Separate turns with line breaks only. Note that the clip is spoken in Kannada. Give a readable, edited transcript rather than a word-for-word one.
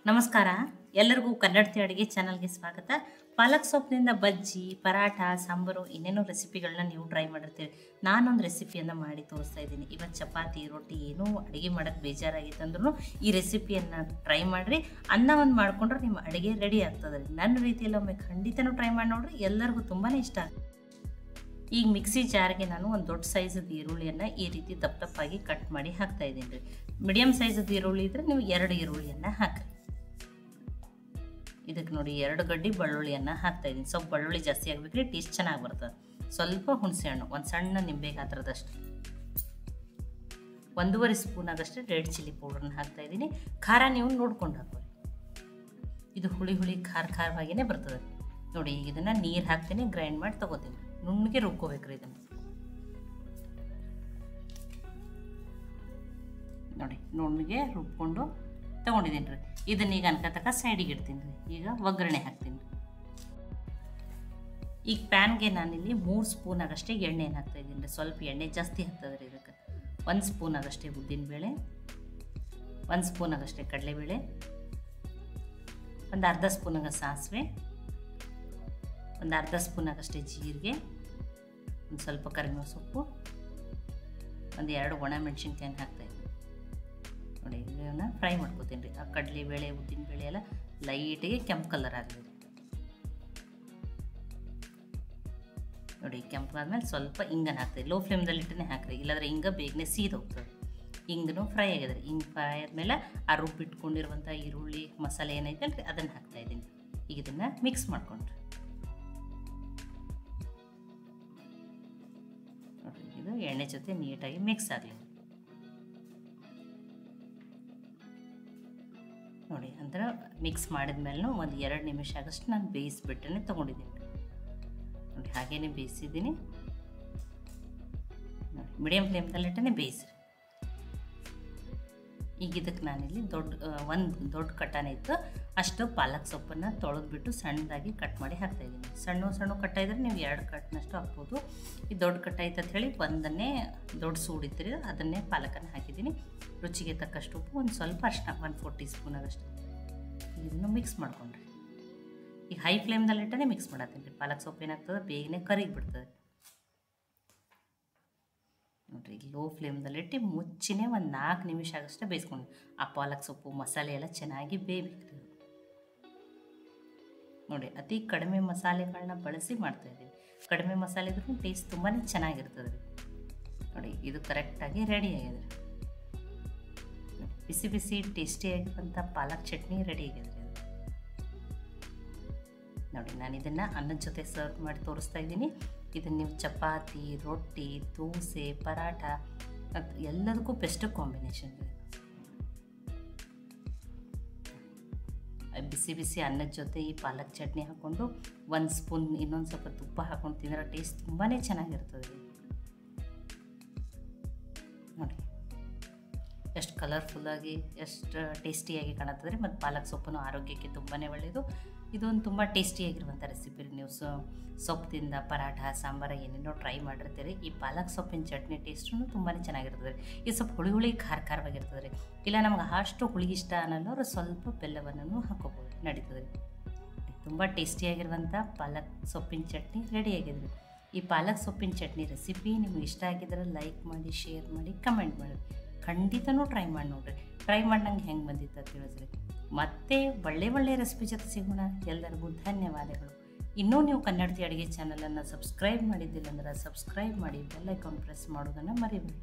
ನಮಸ್ಕಾರ ಎಲ್ಲರಿಗೂ ಕನ್ನಡತಿ ಅಡುಗೆ ಚಾನಲ್ಗೆ ಸ್ವಾಗತ. ಪಾಲಕ್ ಸೊಪ್ಪಿನಿಂದ ಬಜ್ಜಿ, ಪರಾಠ, ಸಾಂಬಾರು ಇನ್ನೇನೋ ರೆಸಿಪಿಗಳನ್ನ ನೀವು ಟ್ರೈ ಮಾಡಿರ್ತೀರಿ. ನಾನೊಂದು ರೆಸಿಪಿಯನ್ನು ಮಾಡಿ ತೋರಿಸ್ತಾ ಇದ್ದೀನಿ. ಇವತ್ತು ಚಪಾತಿ, ರೊಟ್ಟಿ ಏನೂ ಅಡುಗೆ ಮಾಡೋಕ್ಕೆ ಬೇಜಾರಾಗಿತ್ತಂದ್ರೂ ಈ ರೆಸಿಪಿಯನ್ನು ಟ್ರೈ ಮಾಡಿರಿ. ಅನ್ನವನ್ನು ಮಾಡಿಕೊಂಡ್ರೆ ನಿಮ್ಮ ಅಡುಗೆ ರೆಡಿ ಆಗ್ತದೆ. ನನ್ನ ರೀತಿಯಲ್ಲಿ ಒಮ್ಮೆ ಖಂಡಿತನೂ ಟ್ರೈ ಮಾಡಿ ನೋಡಿರಿ, ಎಲ್ಲರಿಗೂ ತುಂಬಾ ಇಷ್ಟ. ಈಗ ಮಿಕ್ಸಿ ಜಾರ್ಗೆ ನಾನು ಒಂದು ದೊಡ್ಡ ಸೈಜದ ಈರುಳ್ಳಿಯನ್ನು ಈ ರೀತಿ ದಪ್ಪ ದಪ್ಪಾಗಿ ಕಟ್ ಮಾಡಿ ಹಾಕ್ತಾ ಇದ್ದೀನಿ ರೀ. ಮೀಡಿಯಮ್ ಸೈಜದ ಈರುಳ್ಳಿ ಇದ್ದರೆ ನೀವು 2 ಈರುಳ್ಳಿಯನ್ನು ಹಾಕಿರಿ. ಇದಕ್ಕೆ ನೋಡಿ 2 ಗಡ್ಡಿ ಬೆಳ್ಳುಳ್ಳಿಯನ್ನು ಹಾಕ್ತಾ ಇದ್ದೀನಿ. ಸ್ವಲ್ಪ ಬೆಳ್ಳುಳ್ಳಿ ಜಾಸ್ತಿ ಆಗಬೇಕ್ರಿ, ಟೇಸ್ಟ್ ಚೆನ್ನಾಗಿ ಬರ್ತದೆ. ಸ್ವಲ್ಪ ಹುಣಸೆ ಹಣ್ಣು, ಒಂದು ಸಣ್ಣ ನಿಂಬೆ ಗಾತ್ರದಷ್ಟು, 1.5 ಸ್ಪೂನ್ ಆಗಷ್ಟು ರೆಡ್ ಚಿಲ್ಲಿ ಪೌಡ್ರನ್ನ ಹಾಕ್ತಾ ಇದ್ದೀನಿ. ಖಾರ ನೀವು ನೋಡ್ಕೊಂಡು ಹಾಕೋರಿ. ಇದು ಹುಳಿ ಹುಳಿ ಖಾರವಾಗಿಯೇ ಬರ್ತದೆ ನೋಡಿ. ಈಗ ಇದನ್ನು ನೀರು ಹಾಕ್ತೀನಿ, ಗ್ರೈಂಡ್ ಮಾಡಿ ತೊಗೋತೀನಿ. ನುಣ್ಣಗೆ ರುಬ್ಕೋಬೇಕ್ರಿ ಇದನ್ನು. ನೋಡಿ ನುಣ್ಣಗೆ ರುಬ್ಕೊಂಡು ತೊಗೊಂಡಿದ್ದೀನಿ ರೀ. ಇದನ್ನ ಈಗ ಅನ್ಕತಕ್ಕ ಸೈಡಿಗೆ ಇಡ್ತೀನಿ ರೀ. ಈಗ ಒಗ್ಗರಣೆ ಹಾಕ್ತೀನಿ ರೀ. ಈಗ ಪ್ಯಾನ್ಗೆ ನಾನಿಲ್ಲಿ 3 ಸ್ಪೂನ್ ಆಗಷ್ಟೇ ಎಣ್ಣೆಯನ್ನು ಹಾಕ್ತಾ ಇದ್ದೀನಿ ರೀ. ಸ್ವಲ್ಪ ಎಣ್ಣೆ ಜಾಸ್ತಿ ಹಾಕ್ತದೆ ರೀ ಇದಕ್ಕೆ. 1 ಸ್ಪೂನ್ ಆಗಷ್ಟೇ ಉದ್ದಿನಬೇಳೆ, 1 ಸ್ಪೂನ್ ಆಗಷ್ಟೇ ಕಡಲೆಬೇಳೆ, ಒಂದು ಅರ್ಧ ಸ್ಪೂನ್ ಆಗ ಸಾಸಿವೆ, ಒಂದು ಅರ್ಧ ಸ್ಪೂನ್ ಆಗಷ್ಟೇ ಜೀರಿಗೆ, ಒಂದು ಸ್ವಲ್ಪ ಕರಿಬೇವು ಸೊಪ್ಪು, ಒಂದು 2 ಒಣ ಮೆಣಸಿನ್ಕಾಯಿನ ಹಾಕ್ತಾಯಿದ್ದೀನಿ ನೋಡಿ. ಇದನ್ನು ಫ್ರೈ ಮಾಡ್ಕೊತೀನಿ ರೀ. ಆ ಕಡಲೆಬೇಳೆ, ಉದ್ದಿನಬೇಳೆ ಎಲ್ಲ ಲೈಟಿಗೆ ಕೆಂಪು ಕಲರ್ ಆಗಲಿ ನೋಡಿ. ಕೆಂಪು ಆದಮೇಲೆ ಸ್ವಲ್ಪ ಹಿಂಗನ್ನು ಹಾಕ್ತೀವಿ. ಲೋ ಫ್ಲೇಮ್ದಲ್ಲಿ ಇಟ್ಟೇ ಹಾಕ್ರಿ, ಇಲ್ಲಾಂದರೆ ಹಿಂಗೆ ಬೇಗನೆ ಸೀದ್ ಹೋಗ್ತದೆ. ಹಿಂಗೂ ಫ್ರೈ ಆಗಿದೆ ರೀ. ಹಿಂಗೆ ಫ್ರೈ ಆದಮೇಲೆ ಆ ರುಬ್ಬಿಟ್ಕೊಂಡಿರುವಂಥ ಈರುಳ್ಳಿ ಮಸಾಲೆ ಏನೈತೆ ಅಲ್ರಿ ಅದನ್ನು ಹಾಕ್ತಾಯಿದ್ದೀನಿ. ಈಗ ಇದನ್ನು ಮಿಕ್ಸ್ ಮಾಡ್ಕೊಂಡ್ರಿ ನೋಡಿರಿ. ಇದು ಎಣ್ಣೆ ಜೊತೆ ನೀಟಾಗಿ ಮಿಕ್ಸ್ ಆಗಲಿ ನೋಡಿ. ಅಂದ್ರೆ ಮಿಕ್ಸ್ ಮಾಡಿದ್ಮೇಲೆ ಒಂದು 2 ನಿಮಿಷ ಆಗಷ್ಟು ನಾನು ಬೇಯಿಸ್ಬಿಟ್ಟೇ ತೊಗೊಂಡಿದ್ದೀನಿ ನೋಡಿ. ಹಾಗೇ ಬೇಯಿಸಿದ್ದೀನಿ ನೋಡಿ. ಮೀಡಿಯಮ್ ಫ್ಲೇಮ್ದಲ್ಲಿಟ್ಟೇ ಬೇಯಿಸ್ರಿ. ಈಗ ಇದಕ್ಕೆ ನಾನಿಲ್ಲಿ ಒಂದು ದೊಡ್ಡ ಕಟಾನೆ ಇತ್ತು ಅಷ್ಟು ಪಾಲಕ್ ಸೊಪ್ಪನ್ನು ತೊಳೆದ್ಬಿಟ್ಟು ಸಣ್ಣದಾಗಿ ಕಟ್ ಮಾಡಿ ಹಾಕ್ತಾಯಿದ್ದೀನಿ. ಸಣ್ಣ ಕಟ್ಟ ಇದ್ದರೆ ನೀವು 2 ಕಟ್ನಷ್ಟು ಹಾಕ್ಬೋದು. ಈ ದೊಡ್ಡ ಕಟ್ಟ ಐತೆ ಅಂತ ಹೇಳಿ ಒಂದನ್ನೇ ದೊಡ್ಡ ಸೂಡಿತ್ತೀರಿ, ಅದನ್ನೇ ಪಾಲಕನ್ನು ಹಾಕಿದ್ದೀನಿ. ರುಚಿಗೆ ತಕ್ಕಷ್ಟು ಉಪ್ಪು, ಒಂದು ಸ್ವಲ್ಪ ಅರಿಶಿನ, 1/4 ಟೀ ಸ್ಪೂನ್ ಆಗಷ್ಟು. ಇದನ್ನು ಮಿಕ್ಸ್ ಮಾಡ್ಕೊಂಡ್ರಿ. ಈಗ ಹೈ ಫ್ಲೇಮ್ದಲ್ಲಿಟ್ಟೇ ಮಿಕ್ಸ್ ಮಾಡತ್ತೀನಿ ರೀ. ಪಾಲಕ್ ಸೊಪ್ಪು ಏನಾಗ್ತದೆ ಬೇಗನೆ ಕರಿಗಿಬಿಡ್ತದೆ ನೋಡಿರಿ. ಲೋ ಫ್ಲೇಮ್ದಲ್ಲಿಟ್ಟು ಮುಚ್ಚಿನೇ ಒಂದು 4 ನಿಮಿಷ ಆಗಷ್ಟೇ ಬೇಯಿಸ್ಕೊಂಡು ಆ ಪಾಲಕ್ ಸೊಪ್ಪು ಮಸಾಲೆ ಎಲ್ಲ ಚೆನ್ನಾಗಿ ಬೇಯಬೇಕು ನೋಡಿ. ಅತಿ ಕಡಿಮೆ ಮಸಾಲೆಗಳನ್ನ ಬಳಸಿ ಮಾಡ್ತಾಯಿದ್ದೀವಿ. ಕಡಿಮೆ ಮಸಾಲೆ ಇದ್ರೂ ಟೇಸ್ಟ್ ತುಂಬಾ ಚೆನ್ನಾಗಿರ್ತದೆ ರೀ ನೋಡಿ. ಇದು ಕರೆಕ್ಟಾಗಿ ರೆಡಿ ಆಗಿದೆ ರೀ. ಬಿಸಿ ಬಿಸಿ ಟೇಸ್ಟಿಯಾಗಿರುವಂಥ ಪಾಲಕ್ ಚಟ್ನಿ ರೆಡಿ ಆಗಿದೆ ರೀ ನೋಡಿ. ನಾನು ಇದನ್ನು ಅನ್ನದ ಜೊತೆ ಸರ್ವ್ ಮಾಡಿ ತೋರಿಸ್ತಾ ಇದ್ದೀನಿ. ಇದನ್ನು ನೀವು ಚಪಾತಿ, ರೊಟ್ಟಿ, ದೋಸೆ, ಪರಾಠ ಮತ್ತು ಎಲ್ಲದಕ್ಕೂ ಬೆಸ್ಟ್ ಕಾಂಬಿನೇಷನ್ ಇದೆ. ಬಿಸಿ ಬಿಸಿ ಅನ್ನದ ಜೊತೆ ಈ ಪಾಲಕ್ ಚಟ್ನಿ ಹಾಕ್ಕೊಂಡು 1 ಸ್ಪೂನ್ ಇನ್ನೊಂದು ಸ್ವಲ್ಪ ತುಪ್ಪ ಹಾಕ್ಕೊಂಡು ತಿಂದರೆ ಟೇಸ್ಟ್ ತುಂಬಾ ಚೆನ್ನಾಗಿರ್ತದೆ ರೀ ನೋಡಿ. ಎಷ್ಟು ಕಲರ್ಫುಲ್ಲಾಗಿ, ಎಷ್ಟು ಟೇಸ್ಟಿಯಾಗಿ ಕಾಣುತ್ತದೆ ರೀ. ಮತ್ತು ಪಾಲಕ್ ಸೊಪ್ಪನ್ನು ಆರೋಗ್ಯಕ್ಕೆ ತುಂಬಾ ಒಳ್ಳೆಯದು. ಇದೊಂದು ತುಂಬ ಟೇಸ್ಟಿಯಾಗಿರುವಂಥ ರೆಸಿಪಿ ರೀ. ನೀವು ಸೊಪ್ಪಿಂದ ಪರಾಠ, ಸಾಂಬಾರು ಏನೇನೋ ಟ್ರೈ ಮಾಡಿರ್ತೀರಿ. ಈ ಪಾಲಕ್ ಸೊಪ್ಪಿನ ಚಟ್ನಿ ಟೇಸ್ಟೂ ತುಂಬಾ ಚೆನ್ನಾಗಿರ್ತದೆ ರೀ. ಇದು ಸ್ವಲ್ಪ ಹುಳಿ ಖಾರವಾಗಿರ್ತದೆ ರೀ. ಇಲ್ಲ ನಮ್ಗೆ ಅಷ್ಟು ಹುಳಿ ಇಷ್ಟ ಅನ್ನೋರು ಸ್ವಲ್ಪ ಬೆಲ್ಲವನ್ನು ಹಾಕೋಬೋದು, ನಡೀತದೆ ರೀ. ತುಂಬ ಟೇಸ್ಟಿಯಾಗಿರುವಂಥ ಪಾಲಕ್ ಸೊಪ್ಪಿನ ಚಟ್ನಿ ರೆಡಿಯಾಗಿದೆ ರೀ. ಈ ಪಾಲಕ್ ಸೊಪ್ಪಿನ ಚಟ್ನಿ ರೆಸಿಪಿ ನಿಮ್ಗೆ ಇಷ್ಟ ಆಗಿದ್ರೆ ಲೈಕ್ ಮಾಡಿ, ಶೇರ್ ಮಾಡಿ, ಕಮೆಂಟ್ ಮಾಡಿ. ಖಂಡಿತನೂ ಟ್ರೈ ಮಾಡಿ ನೋಡಿರಿ. ಟ್ರೈ ಮಾಡಿ ನಂಗೆ ಹೆಂಗೆ ಬಂದಿತ್ತು ಅಂತ ತಿಳಿಸ್ರಿ. ಮತ್ತೆ ಒಳ್ಳೆ ರೆಸಿಪಿ ಜೊತೆ ಸಿಗೋಣ. ಎಲ್ಲರಿಗೂ ಧನ್ಯವಾದಗಳು. ಇನ್ನೂ ನೀವು ಕನ್ನಡತಿ ಅಡುಗೆ ಚಾನಲನ್ನು ಸಬ್ಸ್ಕ್ರೈಬ್ ಮಾಡಿದ್ದಿಲ್ಲ ಅಂದ್ರೆ ಸಬ್ಸ್ಕ್ರೈಬ್ ಮಾಡಿ, ಬೆಲ್ ಐಕಾನ್ ಪ್ರೆಸ್ ಮಾಡೋದನ್ನು ಮರಿಬೇಡಿ.